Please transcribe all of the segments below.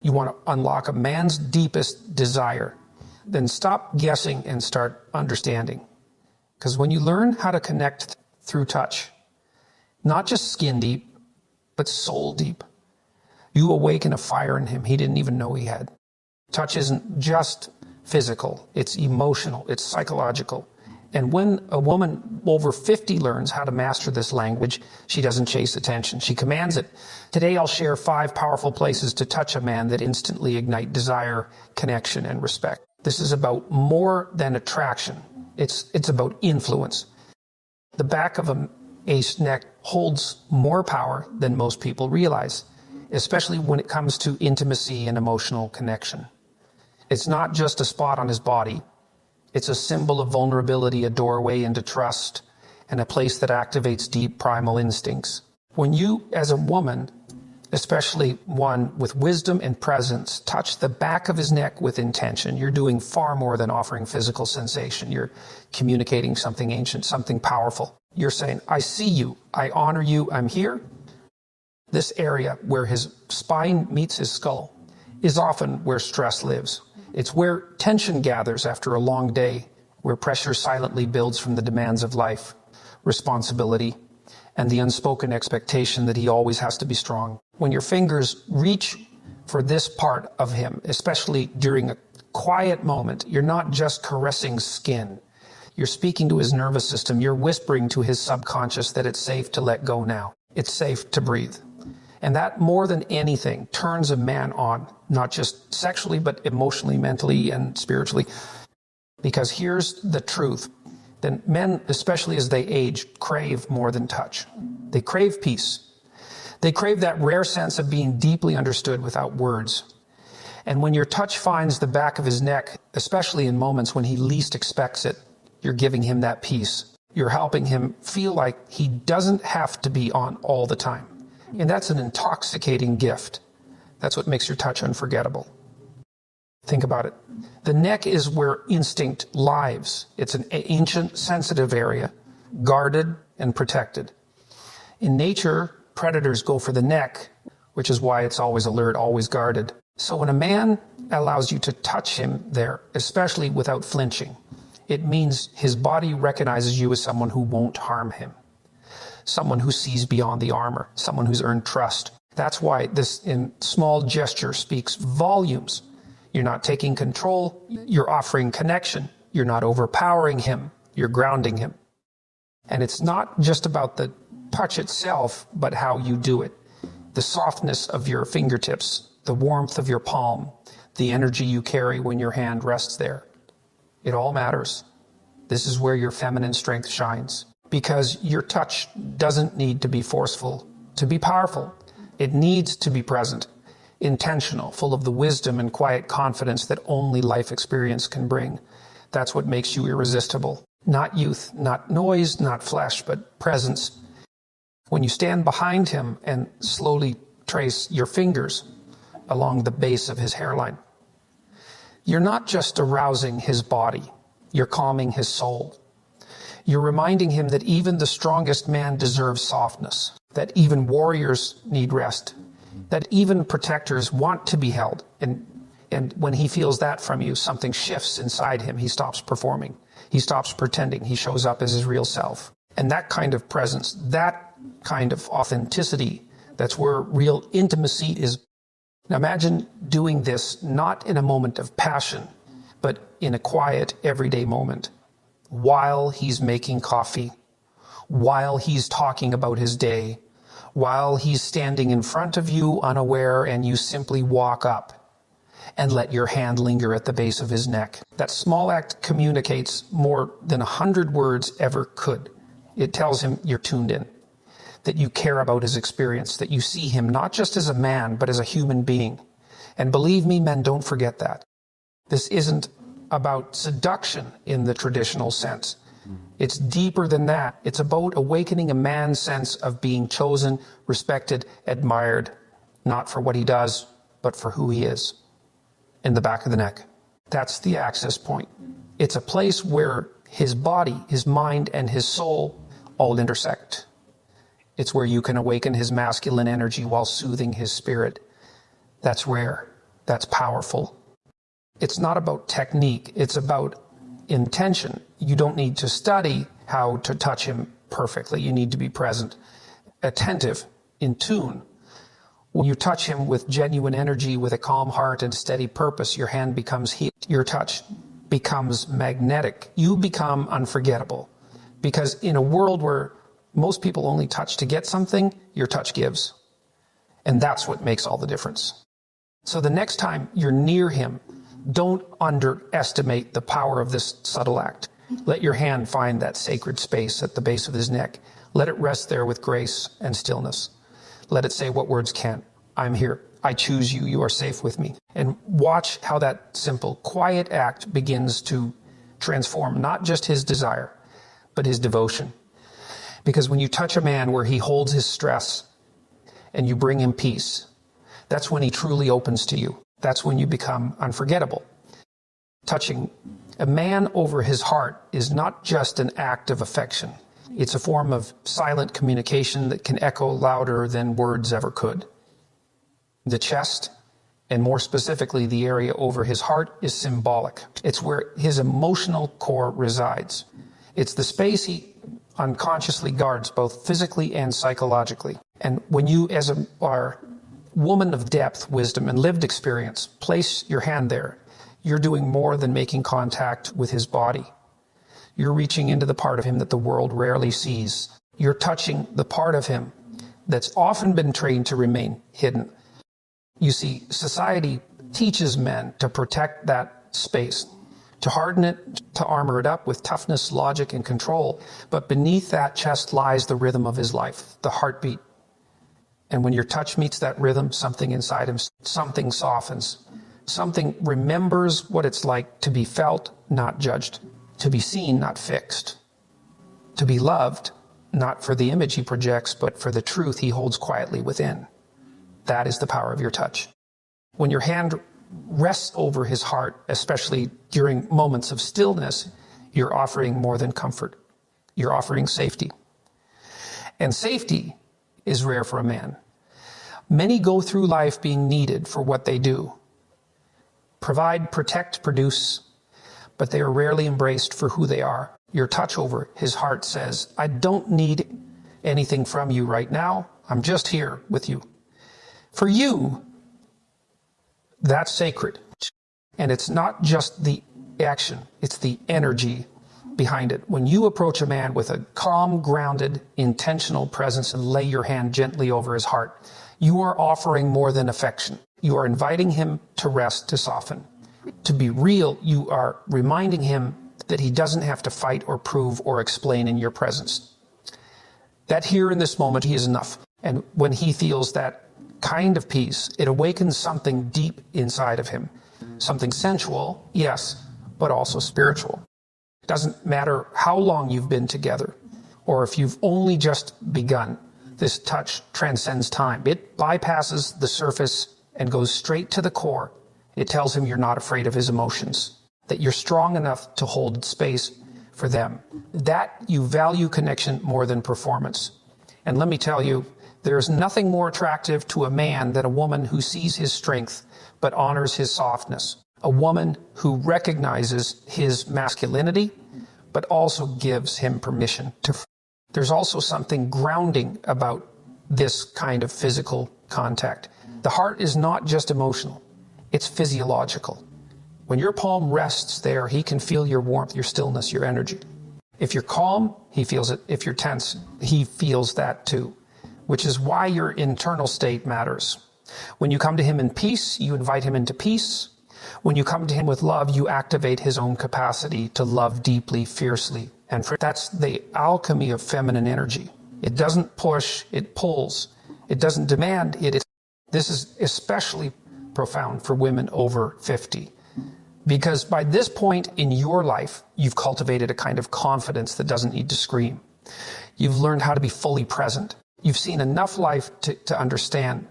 You want to unlock a man's deepest desire. Then stop guessing and start understanding. Because when you learn how to connect through touch, not just skin deep, but soul deep, you awaken a fire in him he didn't even know he had. Touch isn't just physical, it's emotional, it's psychological. And when a woman over 50 learns how to master this language, she doesn't chase attention, she commands it. Today I'll share 5 powerful places to touch a man that instantly ignite desire, connection, and respect. This is about more than attraction. It's about influence. The back of an ace neck holds more power than most people realize, especially when it comes to intimacy and emotional connection. It's not just a spot on his body. It's a symbol of vulnerability, a doorway into trust, and a place that activates deep primal instincts. When you, as a woman, especially one with wisdom and presence, touch the back of his neck with intention, you're doing far more than offering physical sensation. You're communicating something ancient, something powerful. You're saying, I see you, I honor you, I'm here. This area where his spine meets his skull is often where stress lives. It's where tension gathers after a long day, where pressure silently builds from the demands of life, responsibility, and the unspoken expectation that he always has to be strong. When your fingers reach for this part of him, especially during a quiet moment, you're not just caressing skin. You're speaking to his nervous system. You're whispering to his subconscious that it's safe to let go now. It's safe to breathe. And that, more than anything, turns a man on, not just sexually, but emotionally, mentally, and spiritually. Because here's the truth. Then men, especially as they age, crave more than touch. They crave peace. They crave that rare sense of being deeply understood without words. And when your touch finds the back of his neck, especially in moments when he least expects it, you're giving him that peace. You're helping him feel like he doesn't have to be on all the time. And that's an intoxicating gift. That's what makes your touch unforgettable. Think about it. The neck is where instinct lives. It's an ancient, sensitive area, guarded and protected. In nature, predators go for the neck, which is why it's always alert, always guarded. So when a man allows you to touch him there, especially without flinching, it means his body recognizes you as someone who won't harm him. Someone who sees beyond the armor, someone who's earned trust. That's why this in small gesture speaks volumes. You're not taking control, you're offering connection. You're not overpowering him, you're grounding him. And it's not just about the touch itself, but how you do it. The softness of your fingertips, the warmth of your palm, the energy you carry when your hand rests there. It all matters. This is where your feminine strength shines. Because your touch doesn't need to be forceful to be powerful. It needs to be present, intentional, full of the wisdom and quiet confidence that only life experience can bring. That's what makes you irresistible. Not youth, not noise, not flesh, but presence. When you stand behind him and slowly trace your fingers along the base of his hairline, you're not just arousing his body, you're calming his soul. You're reminding him that even the strongest man deserves softness, that even warriors need rest, that even protectors want to be held. And when he feels that from you, something shifts inside him. He stops performing. He stops pretending. He shows up as his real self. And that kind of presence, that kind of authenticity, that's where real intimacy is. Now imagine doing this not in a moment of passion, but in a quiet, everyday moment. While he's making coffee, while he's talking about his day, while he's standing in front of you unaware, and you simply walk up and let your hand linger at the base of his neck. That small act communicates more than 100 words ever could. It tells him you're tuned in, that you care about his experience, that you see him not just as a man, but as a human being. And believe me, men, don't forget that. This isn't about seduction in the traditional sense. It's deeper than that. It's about awakening a man's sense of being chosen, respected, admired, not for what he does, but for who he is. In the back of the neck. That's the access point. It's a place where his body, his mind, and his soul all intersect. It's where you can awaken his masculine energy while soothing his spirit. That's rare. that's powerful. It's not about technique, it's about intention. You don't need to study how to touch him perfectly. You need to be present, attentive, in tune. When you touch him with genuine energy, with a calm heart and steady purpose, your hand becomes heat. Your touch becomes magnetic. You become unforgettable. Because in a world where most people only touch to get something, your touch gives. And that's what makes all the difference. So the next time you're near him, don't underestimate the power of this subtle act. Let your hand find that sacred space at the base of his neck. Let it rest there with grace and stillness. Let it say what words can't. I'm here. I choose you. You are safe with me. And watch how that simple, quiet act begins to transform not just his desire, but his devotion. Because when you touch a man where he holds his stress and you bring him peace, that's when he truly opens to you. That's when you become unforgettable. Touching a man over his heart is not just an act of affection. It's a form of silent communication that can echo louder than words ever could. The chest, and more specifically the area over his heart, is symbolic. It's where his emotional core resides. It's the space he unconsciously guards both physically and psychologically. And when you, as a woman of depth, wisdom, and lived experience, place your hand there, you're doing more than making contact with his body. You're reaching into the part of him that the world rarely sees. You're touching the part of him that's often been trained to remain hidden. You see, society teaches men to protect that space, to harden it, to armor it up with toughness, logic, and control. But beneath that chest lies the rhythm of his life, the heartbeat. And when your touch meets that rhythm, something inside him, something softens. Something remembers what it's like to be felt, not judged. To be seen, not fixed. To be loved, not for the image he projects, but for the truth he holds quietly within. That is the power of your touch. When your hand rests over his heart, especially during moments of stillness, you're offering more than comfort. You're offering safety. And safety is rare for a man. Many go through life being needed for what they do. Provide, protect, produce, but they are rarely embraced for who they are. Your touch over his heart says, I don't need anything from you right now. I'm just here with you. For you, that's sacred. And it's not just the action, it's the energy behind it. When you approach a man with a calm, grounded, intentional presence and lay your hand gently over his heart, you are offering more than affection. You are inviting him to rest, to soften. To be real, you are reminding him that he doesn't have to fight or prove or explain in your presence. That here in this moment, he is enough. And when he feels that kind of peace, it awakens something deep inside of him. Something sensual, yes, but also spiritual. It doesn't matter how long you've been together or if you've only just begun. This touch transcends time. It bypasses the surface and goes straight to the core. It tells him you're not afraid of his emotions, that you're strong enough to hold space for them, that you value connection more than performance. And let me tell you, there's nothing more attractive to a man than a woman who sees his strength but honors his softness. A woman who recognizes his masculinity but also gives him permission to. There's also something grounding about this kind of physical contact. The heart is not just emotional, it's physiological. When your palm rests there, he can feel your warmth, your stillness, your energy. If you're calm, he feels it. If you're tense, he feels that too, which is why your internal state matters. When you come to him in peace, you invite him into peace. When you come to him with love, you activate his own capacity to love deeply, fiercely. And that's the alchemy of feminine energy. It doesn't push, it pulls. It doesn't demand, This is especially profound for women over 50. Because by this point in your life, you've cultivated a kind of confidence that doesn't need to scream. You've learned how to be fully present. You've seen enough life to understand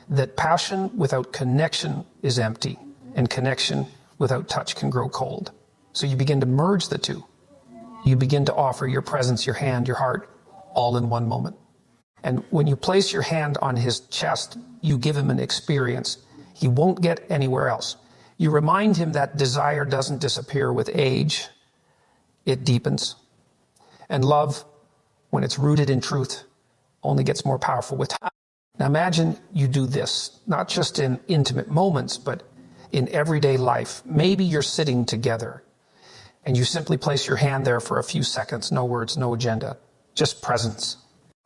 that passion without connection is empty, and connection without touch can grow cold. So you begin to merge the two. You begin to offer your presence, your hand, your heart, all in one moment. And when you place your hand on his chest, you give him an experience. he won't get anywhere else. You remind him that desire doesn't disappear with age, it deepens. And love, when it's rooted in truth, only gets more powerful with time. Now imagine you do this, not just in intimate moments, but in everyday life. Maybe you're sitting together and you simply place your hand there for a few seconds, no words, no agenda, just presence.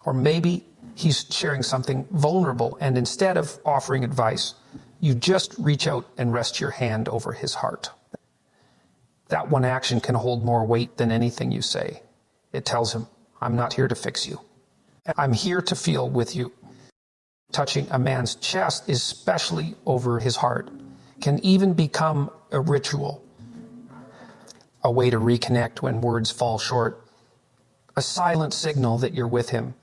Or maybe he's sharing something vulnerable, and instead of offering advice, you just reach out and rest your hand over his heart. That one action can hold more weight than anything you say. It tells him, I'm not here to fix you. I'm here to feel with you. Touching a man's chest, especially over his heart, can even become a ritual, a way to reconnect when words fall short, a silent signal that you're with him,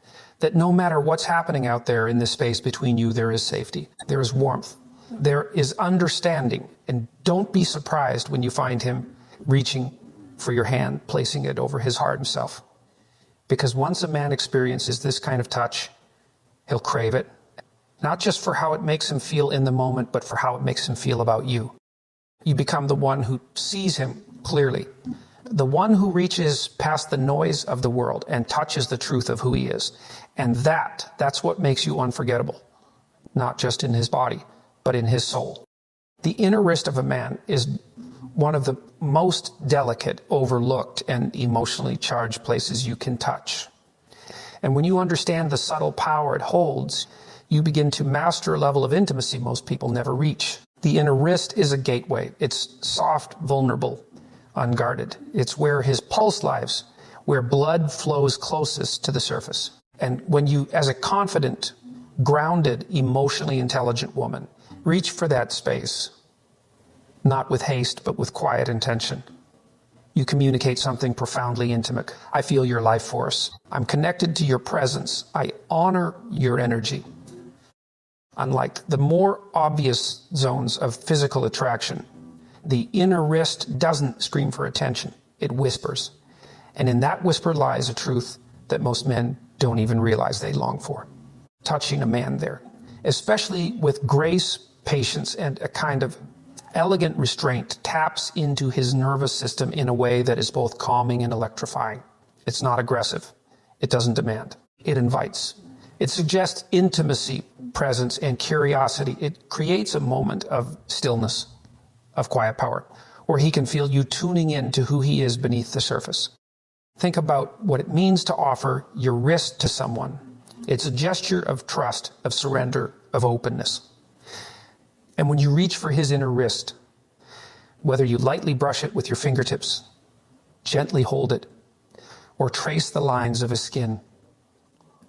that no matter what's happening out there in the space between you, there is safety, there is warmth, there is understanding. And don't be surprised when you find him reaching for your hand, placing it over his heart himself. Because once a man experiences this kind of touch, he'll crave it, not just for how it makes him feel in the moment, but for how it makes him feel about you. You become the one who sees him clearly, the one who reaches past the noise of the world and touches the truth of who he is. And that's what makes you unforgettable, not just in his body, but in his soul. The inner wrist of a man is one of the most delicate, overlooked, and emotionally charged places you can touch. And when you understand the subtle power it holds, you begin to master a level of intimacy most people never reach. The inner wrist is a gateway. It's soft, vulnerable, unguarded. It's where his pulse lives, where blood flows closest to the surface. And when you, as a confident, grounded, emotionally intelligent woman, reach for that space, not with haste, but with quiet intention, you communicate something profoundly intimate. I feel your life force. I'm connected to your presence. I honor your energy. Unlike the more obvious zones of physical attraction, the inner wrist doesn't scream for attention. It whispers. And in that whisper lies a truth that most men don't even realize they long for. Touching a man there, especially with grace, patience, and a kind of elegant restraint, taps into his nervous system in a way that is both calming and electrifying. It's not aggressive. It doesn't demand. It invites. It suggests intimacy, presence, and curiosity. It creates a moment of stillness, of quiet power, where he can feel you tuning in to who he is beneath the surface. Think about what it means to offer your wrist to someone. It's a gesture of trust, of surrender, of openness. And when you reach for his inner wrist, whether you lightly brush it with your fingertips, gently hold it, or trace the lines of his skin,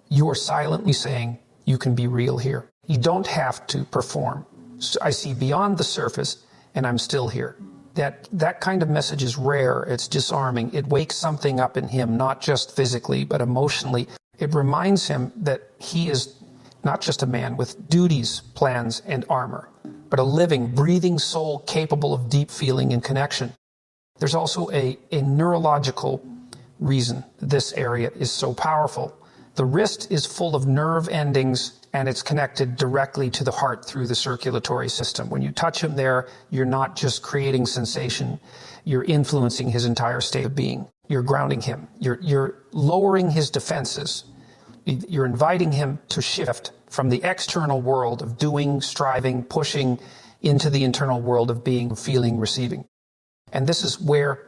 you are silently saying, you can be real here. You don't have to perform. So I see beyond the surface, and I'm still here. That kind of message is rare. It's disarming. It wakes something up in him, not just physically, but emotionally. It reminds him that he is not just a man with duties, plans, and armor, but a living, breathing soul capable of deep feeling and connection. There's also a neurological reason this area is so powerful. The wrist is full of nerve endings, and it's connected directly to the heart through the circulatory system. When you touch him there, you're not just creating sensation, you're influencing his entire state of being. You're grounding him. You're lowering his defenses. You're inviting him to shift from the external world of doing, striving, pushing, into the internal world of being, feeling, receiving. And this is where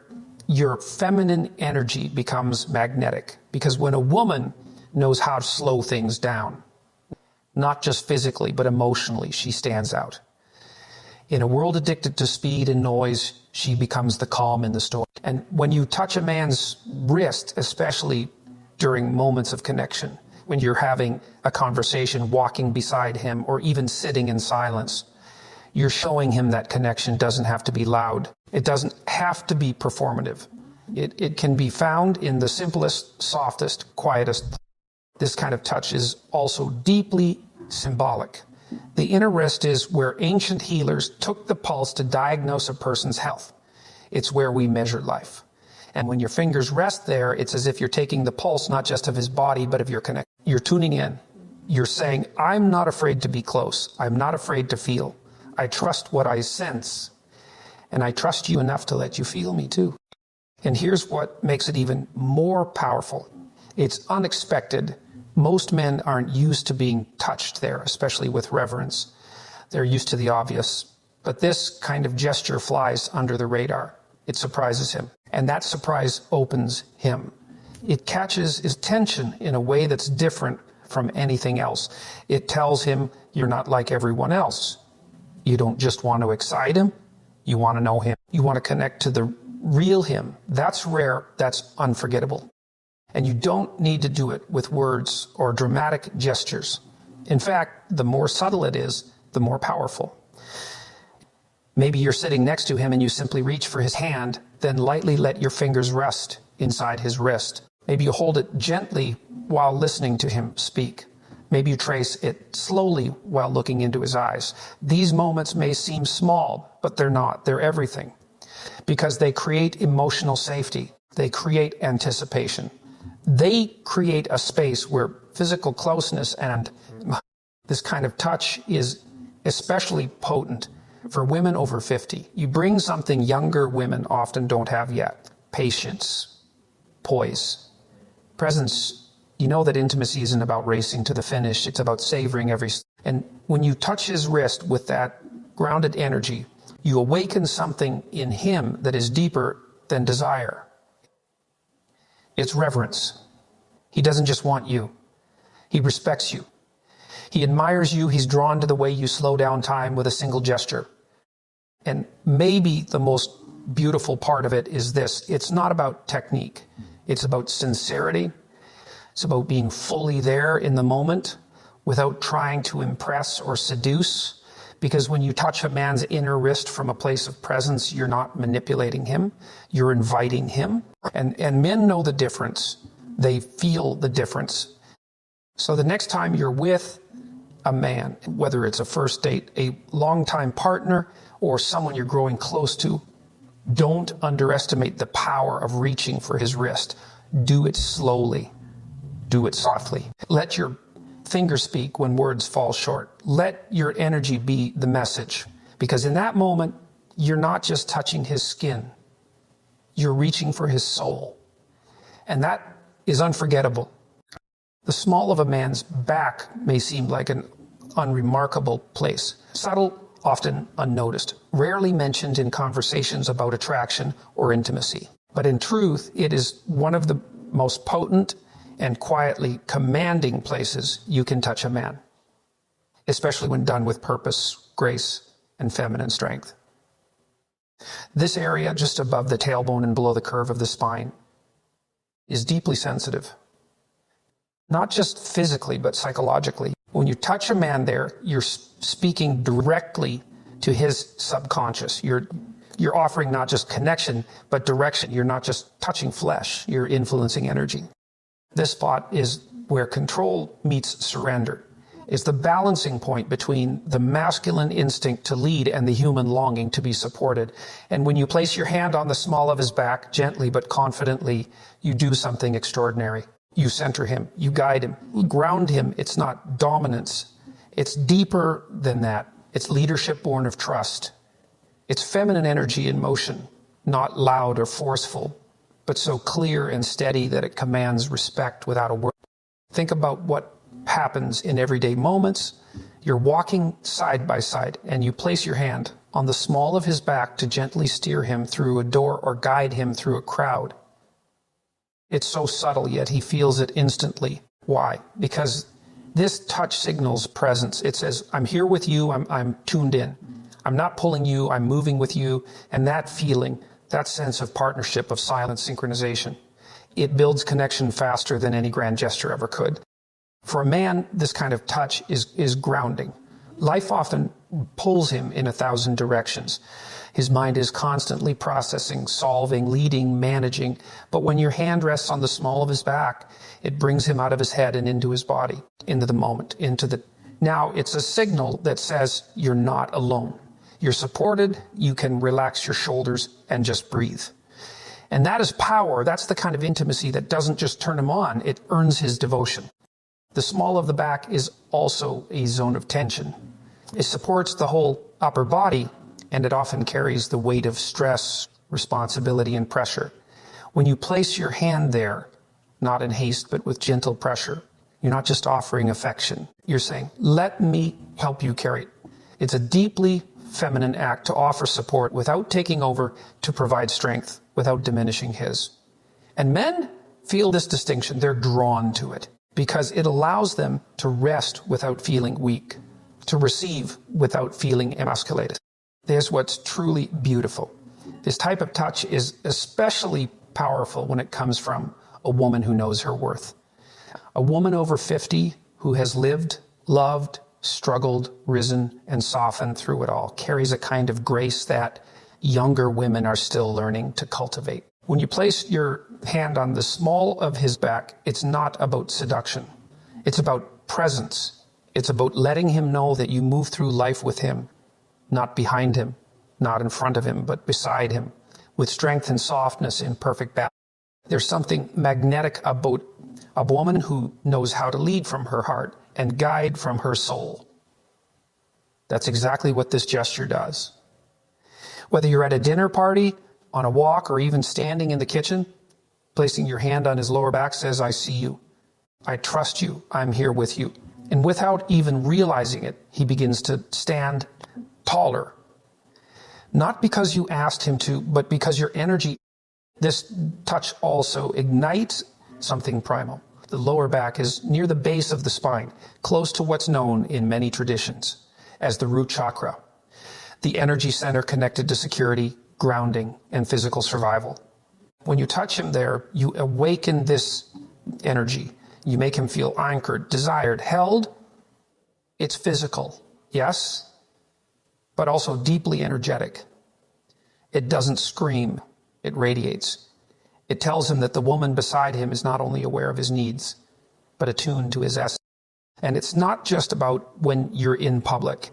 your feminine energy becomes magnetic. Because when a woman knows how to slow things down, not just physically, but emotionally, she stands out. In a world addicted to speed and noise, she becomes the calm in the storm. And when you touch a man's wrist, especially during moments of connection, when you're having a conversation, walking beside him, or even sitting in silence, you're showing him that connection doesn't have to be loud. It doesn't have to be performative. It can be found in the simplest, softest, quietest. This kind of touch is also deeply symbolic. The inner wrist is where ancient healers took the pulse to diagnose a person's health. It's where we measure life. And when your fingers rest there, it's as if you're taking the pulse not just of his body, but of your connection. You're tuning in. You're saying, I'm not afraid to be close. I'm not afraid to feel. I trust what I sense, and I trust you enough to let you feel me too. And here's what makes it even more powerful. It's unexpected. Most men aren't used to being touched there, especially with reverence. They're used to the obvious. But this kind of gesture flies under the radar. It surprises him. And that surprise opens him. It catches his attention in a way that's different from anything else. It tells him you're not like everyone else. You don't just want to excite him. You want to know him. You want to connect to the real him. That's rare. That's unforgettable. And you don't need to do it with words or dramatic gestures. In fact, the more subtle it is, the more powerful. Maybe you're sitting next to him and you simply reach for his hand, then lightly let your fingers rest inside his wrist. Maybe you hold it gently while listening to him speak. Maybe you trace it slowly while looking into his eyes. These moments may seem small, but they're not. They're everything. Because they create emotional safety. They create anticipation. They create a space where physical closeness and this kind of touch is especially potent for women over 50. You bring something younger women often don't have yet. Patience, poise, presence. You know that intimacy isn't about racing to the finish. It's about savoring every. And when you touch his wrist with that grounded energy, you awaken something in him that is deeper than desire. It's reverence. He doesn't just want you. He respects you. He admires you. He's drawn to the way you slow down time with a single gesture. And maybe the most beautiful part of it is this. It's not about technique. It's about sincerity. It's about being fully there in the moment without trying to impress or seduce. Because when you touch a man's inner wrist from a place of presence, you're not manipulating him. You're inviting him. And men know the difference. They feel the difference. So the next time you're with a man, whether it's a first date, a longtime partner, or someone you're growing close to, don't underestimate the power of reaching for his wrist. Do it slowly. Do it softly. Let your fingers speak when words fall short. Let your energy be the message. Because in that moment, you're not just touching his skin. You're reaching for his soul. And that is unforgettable. The small of a man's back may seem like an unremarkable place. Subtle, often unnoticed, rarely mentioned in conversations about attraction or intimacy. But in truth, it is one of the most potent and quietly commanding places you can touch a man, especially when done with purpose, grace, and feminine strength. This area just above the tailbone and below the curve of the spine is deeply sensitive, not just physically, but psychologically. When you touch a man there, you're speaking directly to his subconscious. You're offering not just connection, but direction. You're not just touching flesh, you're influencing energy. This spot is where control meets surrender. It's the balancing point between the masculine instinct to lead and the human longing to be supported. And when you place your hand on the small of his back, gently but confidently, you do something extraordinary. You center him, you guide him, you ground him. It's not dominance. It's deeper than that. It's leadership born of trust. It's feminine energy in motion, not loud or forceful, but so clear and steady that it commands respect without a word. Think about what happens in everyday moments. You're walking side by side and you place your hand on the small of his back to gently steer him through a door or guide him through a crowd. It's so subtle, yet he feels it instantly. Why? Because this touch signals presence. It says, I'm here with you, I'm tuned in. I'm not pulling you, I'm moving with you. And that feeling, that sense of partnership, of silent synchronization, it builds connection faster than any grand gesture ever could. For a man, this kind of touch is grounding. Life often pulls him in 1,000 directions. His mind is constantly processing, solving, leading, managing. But when your hand rests on the small of his back, it brings him out of his head and into his body, into the moment, Now it's a signal that says you're not alone. You're supported, you can relax your shoulders and just breathe. And that is power. That's the kind of intimacy that doesn't just turn him on, it earns his devotion. The small of the back is also a zone of tension. It supports the whole upper body, and it often carries the weight of stress, responsibility, and pressure. When you place your hand there, not in haste, but with gentle pressure, you're not just offering affection. You're saying, let me help you carry it. It's a deeply feminine act to offer support without taking over, to provide strength without diminishing his. And men feel this distinction. They're drawn to it because it allows them to rest without feeling weak, to receive without feeling emasculated. There's what's truly beautiful. This type of touch is especially powerful when it comes from a woman who knows her worth. A woman over 50 who has lived, loved, struggled, risen, and softened through it all carries a kind of grace that younger women are still learning to cultivate. When you place your hand on the small of his back, it's not about seduction. It's about presence. It's about letting him know that you move through life with him, not behind him, not in front of him, but beside him, with strength and softness in perfect balance. There's something magnetic about a woman who knows how to lead from her heart and guide from her soul. That's exactly what this gesture does. Whether you're at a dinner party, on a walk, or even standing in the kitchen, placing your hand on his lower back says, I see you. I trust you. I'm here with you. And without even realizing it, he begins to stand taller. Not because you asked him to, but because your energy. This touch also ignites something primal. The lower back is near the base of the spine, close to what's known in many traditions as the root chakra, the energy center connected to security, grounding, and physical survival. When you touch him there, you awaken this energy. You make him feel anchored, desired, held. It's physical, yes, but also deeply energetic. It doesn't scream, it radiates. It tells him that the woman beside him is not only aware of his needs, but attuned to his essence. And it's not just about when you're in public.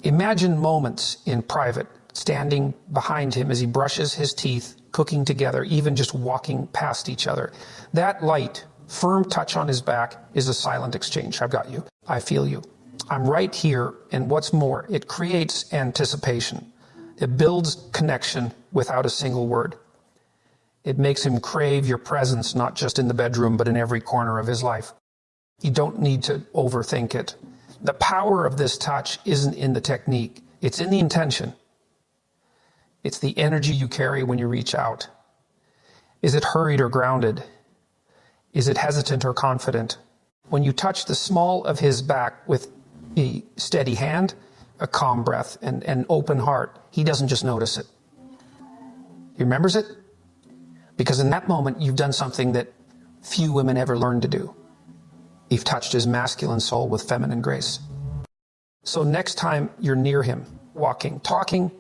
Imagine moments in private, standing behind him as he brushes his teeth, cooking together, even just walking past each other. That light, firm touch on his back is a silent exchange. I've got you. I feel you. I'm right here. And what's more, it creates anticipation. It builds connection without a single word. It makes him crave your presence, not just in the bedroom, but in every corner of his life. You don't need to overthink it. The power of this touch isn't in the technique. It's in the intention. It's the energy you carry when you reach out. Is it hurried or grounded? Is it hesitant or confident? When you touch the small of his back with a steady hand, a calm breath, and an open heart, he doesn't just notice it. He remembers it. Because in that moment, you've done something that few women ever learn to do. You've touched his masculine soul with feminine grace. So next time you're near him, walking, talking,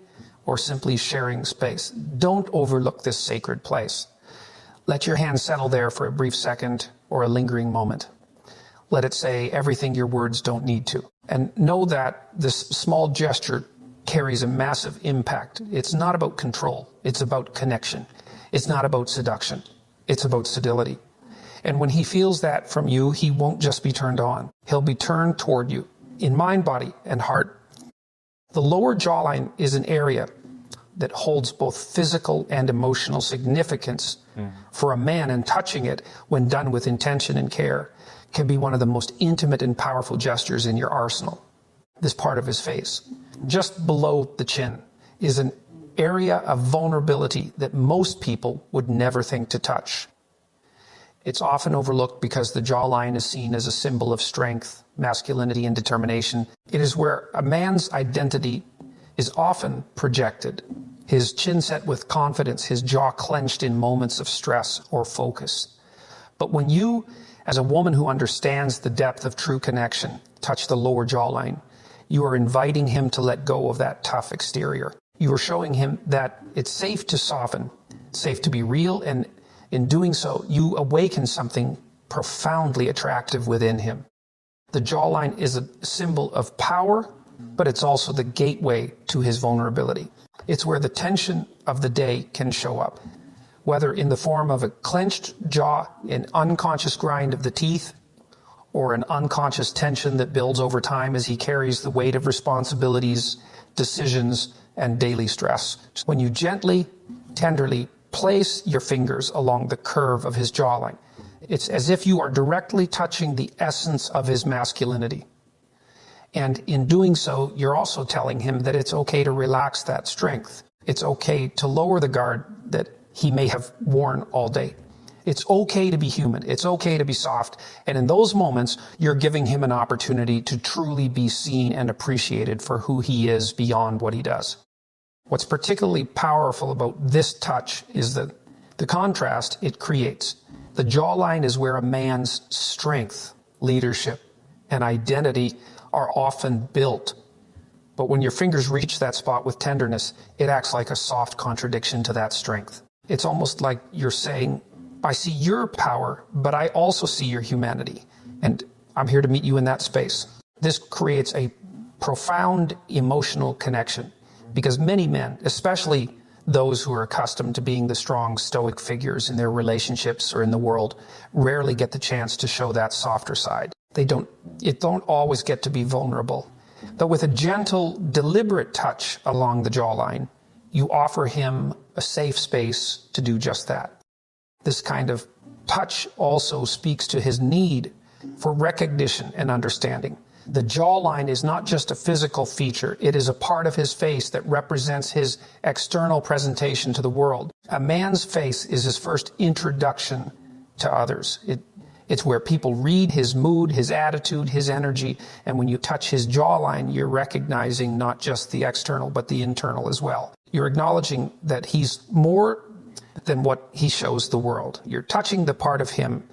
or simply sharing space, don't overlook this sacred place. Let your hand settle there for a brief second or a lingering moment. Let it say everything your words don't need to. And know that this small gesture carries a massive impact. It's not about control. It's about connection. It's not about seduction. It's about sedility. And when he feels that from you, he won't just be turned on. He'll be turned toward you in mind, body, and heart. The lower jawline is an area that holds both physical and emotional significance for a man, and touching it, when done with intention and care, can be one of the most intimate and powerful gestures in your arsenal. This part of his face, just below the chin, is an area of vulnerability that most people would never think to touch. It's often overlooked because the jawline is seen as a symbol of strength, masculinity, and determination. It is where a man's identity is often projected. His chin set with confidence, his jaw clenched in moments of stress or focus. But when you, as a woman who understands the depth of true connection, touch the lower jawline, you are inviting him to let go of that tough exterior. You are showing him that it's safe to soften, safe to be real, and in doing so, you awaken something profoundly attractive within him. The jawline is a symbol of power, but it's also the gateway to his vulnerability. It's where the tension of the day can show up, whether in the form of a clenched jaw, an unconscious grind of the teeth, or an unconscious tension that builds over time as he carries the weight of responsibilities, decisions, and daily stress. When you gently, tenderly place your fingers along the curve of his jawline, it's as if you are directly touching the essence of his masculinity. And in doing so, you're also telling him that it's okay to relax that strength. It's okay to lower the guard that he may have worn all day. It's okay to be human. It's okay to be soft. And in those moments, you're giving him an opportunity to truly be seen and appreciated for who he is beyond what he does. What's particularly powerful about this touch is the contrast it creates. The jawline is where a man's strength, leadership, and identity are often built. But when your fingers reach that spot with tenderness, it acts like a soft contradiction to that strength. It's almost like you're saying, I see your power, but I also see your humanity. And I'm here to meet you in that space. This creates a profound emotional connection because many men, especially those who are accustomed to being the strong, stoic figures in their relationships or in the world, rarely get the chance to show that softer side. It don't always get to be vulnerable. But with a gentle, deliberate touch along the jawline, you offer him a safe space to do just that. This kind of touch also speaks to his need for recognition and understanding. The jawline is not just a physical feature. It is a part of his face that represents his external presentation to the world. A man's face is his first introduction to others. It's where people read his mood, his attitude, his energy. And when you touch his jawline, you're recognizing not just the external, but the internal as well. You're acknowledging that he's more than what he shows the world. You're touching the part of him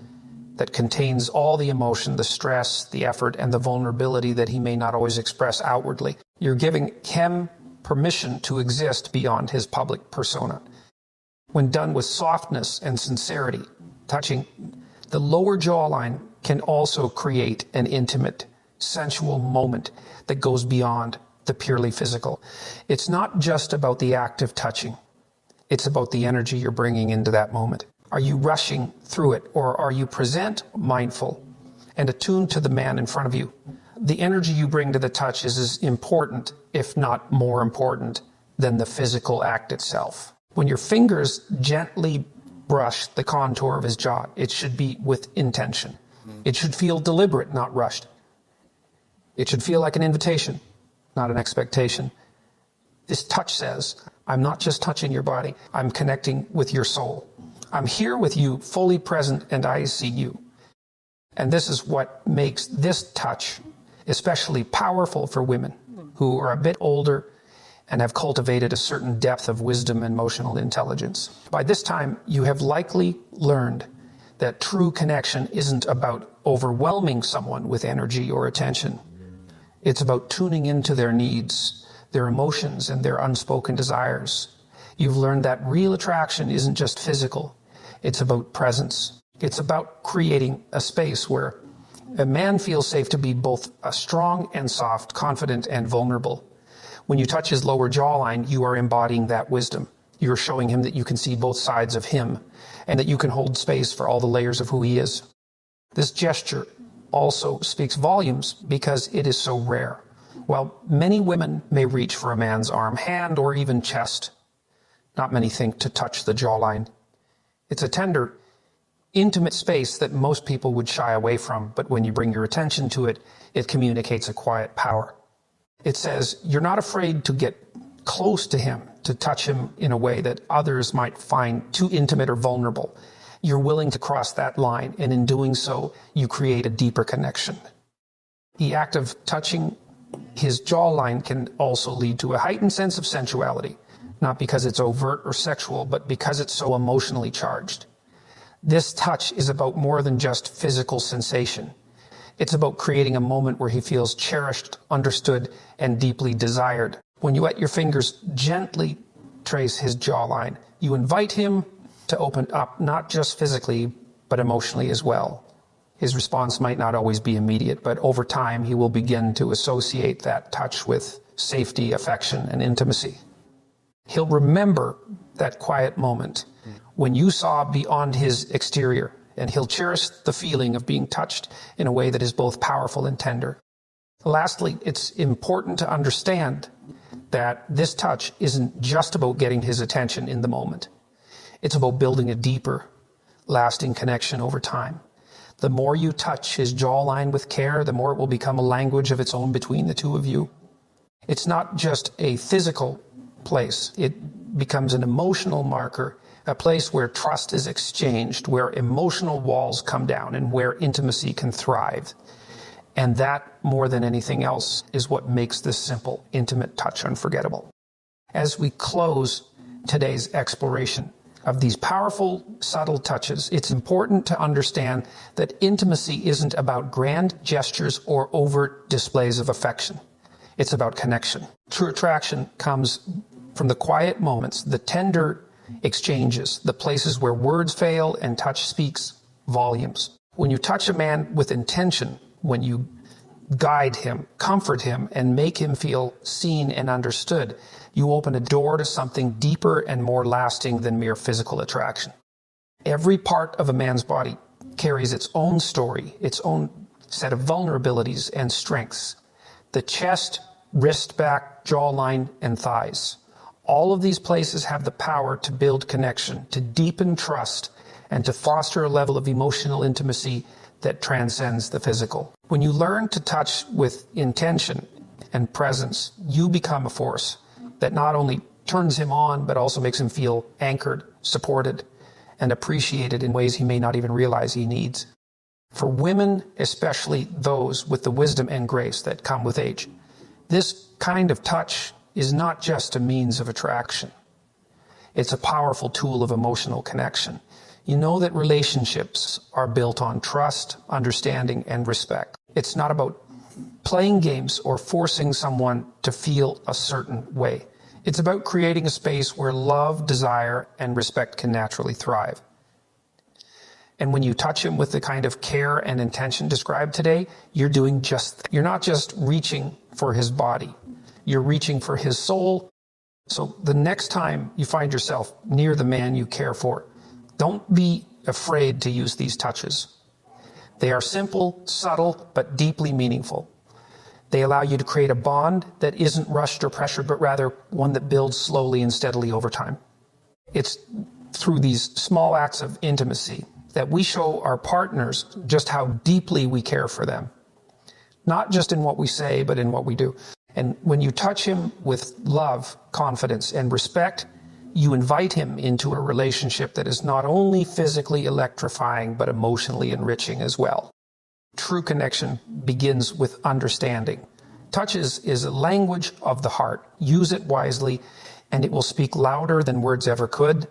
that contains all the emotion, the stress, the effort, and the vulnerability that he may not always express outwardly. You're giving him permission to exist beyond his public persona. When done with softness and sincerity, touching the lower jawline can also create an intimate, sensual moment that goes beyond the purely physical. It's not just about the act of touching. It's about the energy you're bringing into that moment. Are you rushing through it, or are you present, mindful, and attuned to the man in front of you? The energy you bring to the touch is as important, if not more important, than the physical act itself. When your fingers gently brush the contour of his jaw, it should be with intention. It should feel deliberate, not rushed. It should feel like an invitation, not an expectation. This touch says, I'm not just touching your body, I'm connecting with your soul. I'm here with you, fully present, and I see you. And this is what makes this touch especially powerful for women who are a bit older and have cultivated a certain depth of wisdom and emotional intelligence. By this time, you have likely learned that true connection isn't about overwhelming someone with energy or attention. It's about tuning into their needs, their emotions, and their unspoken desires. You've learned that real attraction isn't just physical. It's about presence. It's about creating a space where a man feels safe to be both strong and soft, confident and vulnerable. When you touch his lower jawline, you are embodying that wisdom. You're showing him that you can see both sides of him and that you can hold space for all the layers of who he is. This gesture also speaks volumes because it is so rare. While many women may reach for a man's arm, hand, or even chest, not many think to touch the jawline. It's a tender, intimate space that most people would shy away from, but when you bring your attention to it, it communicates a quiet power. It says, you're not afraid to get close to him, to touch him in a way that others might find too intimate or vulnerable. You're willing to cross that line, and in doing so, you create a deeper connection. The act of touching his jawline can also lead to a heightened sense of sensuality, not because it's overt or sexual, but because it's so emotionally charged. This touch is about more than just physical sensation. It's about creating a moment where he feels cherished, understood, and deeply desired. When you let your fingers gently trace his jawline, you invite him to open up, not just physically, but emotionally as well. His response might not always be immediate, but over time he will begin to associate that touch with safety, affection, and intimacy. He'll remember that quiet moment when you saw beyond his exterior, and he'll cherish the feeling of being touched in a way that is both powerful and tender. Lastly, it's important to understand that this touch isn't just about getting his attention in the moment. It's about building a deeper, lasting connection over time. The more you touch his jawline with care, the more it will become a language of its own between the two of you. It's not just a physical place. It becomes an emotional marker, a place where trust is exchanged, where emotional walls come down, and where intimacy can thrive. And that, more than anything else, is what makes this simple, intimate touch unforgettable. As we close today's exploration of these powerful, subtle touches, it's important to understand that intimacy isn't about grand gestures or overt displays of affection. It's about connection. True attraction comes from the quiet moments, the tender exchanges, the places where words fail and touch speaks volumes. When you touch a man with intention, when you guide him, comfort him, and make him feel seen and understood, you open a door to something deeper and more lasting than mere physical attraction. Every part of a man's body carries its own story, its own set of vulnerabilities and strengths. The chest, wrist, back, jawline, and thighs. All of these places have the power to build connection, to deepen trust, and to foster a level of emotional intimacy that transcends the physical. When you learn to touch with intention and presence, you become a force that not only turns him on, but also makes him feel anchored, supported, and appreciated in ways he may not even realize he needs. For women, especially those with the wisdom and grace that come with age, this kind of touch is not just a means of attraction. It's a powerful tool of emotional connection. You know that relationships are built on trust, understanding, and respect. It's not about playing games or forcing someone to feel a certain way. It's about creating a space where love, desire, and respect can naturally thrive. And when you touch him with the kind of care and intention described today, you're not just reaching for his body. You're reaching for his soul. So the next time you find yourself near the man you care for, don't be afraid to use these touches. They are simple, subtle, but deeply meaningful. They allow you to create a bond that isn't rushed or pressured, but rather one that builds slowly and steadily over time. It's through these small acts of intimacy that we show our partners just how deeply we care for them. Not just in what we say, but in what we do. And when you touch him with love, confidence, and respect, you invite him into a relationship that is not only physically electrifying, but emotionally enriching as well. True connection begins with understanding. Touch is a language of the heart. Use it wisely, and it will speak louder than words ever could.